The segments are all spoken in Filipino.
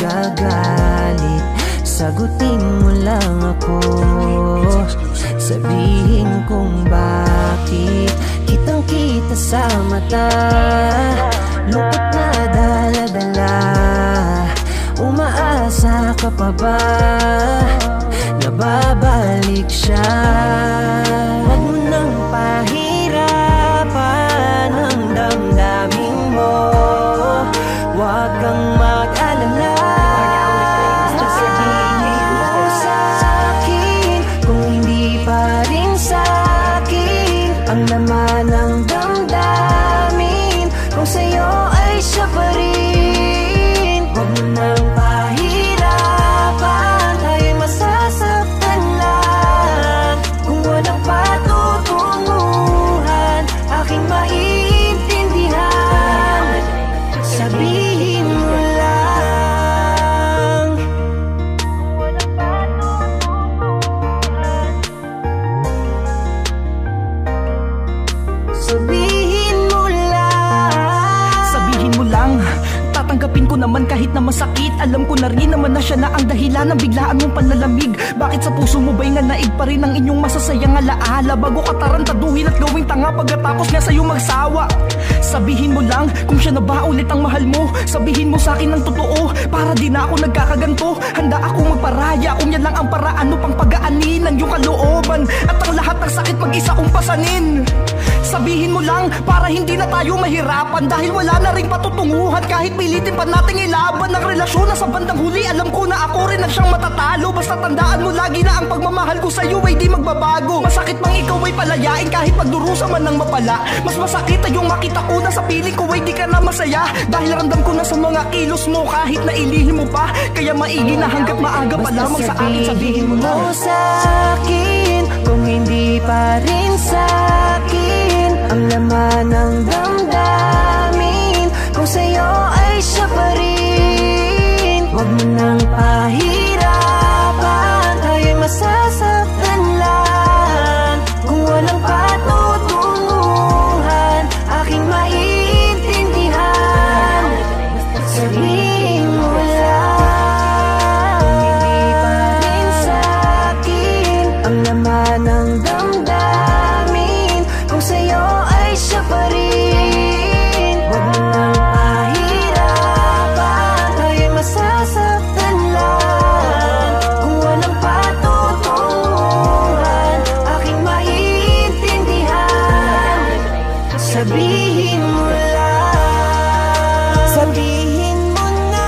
magagalit. Sagutin mo lang ako, sabihin kung bakit kitang-kita sa mata. Lungkot na dala-dala, umaasa ka pa ba na babalik siya? Huwag mo nang pahirapan ang damdamin mo, huwag kang mag-alala. Sabihin mo sa'kin kung hindi pa rin sa'kin ang laman ng damdamin, kung sa'yo ay siya pa rin. Huwag mo nang pahirapan, tayo'y masasaktan lang. Kung walang patutunguhan, aking maiintindihan. Sabihin mo lang. Kung walang patutunguhan, sabihin mo lang. Sabihin mo lang, tatanggapin ko naman kahit na masakit. Alam ko na rin naman na siya na ang dahilan ng biglaan mong panlalamig. Bakit sa puso mo ba'y nga naig pa rin ang inyong masasayang alaala, bago ka tarantaduhin at gawing tanga pagkatapos niya sa'yo magsawa? Sabihin mo lang kung siya na ba ulit ang mahal mo. Sabihin mo sa'kin ng totoo, para di na ako nagkakaganto. Handa akong magparaya kung yan lang ang paraan upang pagaanin ang iyong kalooban, at ang lahat ng sakit mag-isa kong pasanin. Sabihin mo lang para hindi na tayo mahirapan, dahil wala na ring patutunguhan. Kahit pilitin pa nating ilaban ang relasyon, na sa bandang huli alam ko na ako rin ang siyang matatalo. Basta tandaan mo lagi na ang pagmamahal ko sa'yo ay di magbabago. Masakit mang ikaw ay palayain kahit magdurusa man ng mapala. Mas masakit ay yung makita ko na sa piling ko ay di ka na masaya, dahil ramdam ko na sa mga kilos mo kahit na ilihim mo pa. Kaya maigi na hanggat maaga pa lamang sa akin. Sabihin mo na sa'kin kung hindi pa rin sa'kin ang laman ng damdamin, kung sa'yo ay siya pa rin. Huwag mo nang pahirapan, tayo'y masasaktan lang. Kung walang patutunguhan, aking maiintindihan. Sabihin mo lang. Kung hindi pa rin sa'kin ang laman ng damdamin, kung sa'yo ay siya pa rin. Huwag mo nang pahirapan, tayo'y masasaktan lang. Kung walang patutunguhan, aking maiintindihan. Sabihin mo lang. Sabihin mo na.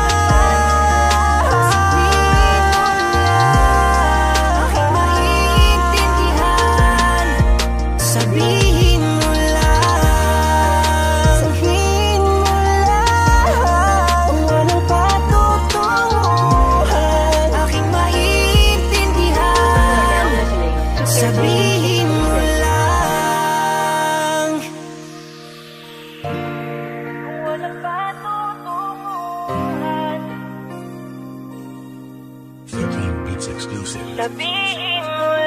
Aking maiintindihan. Sabihin mo lang. Sabihin mo lang. Kung walang patutunguhan, aking maiintindihan. Sabihin mo lang. Kung walang patutunguhan, Philippine Beats exclusive. sabihin mo lang.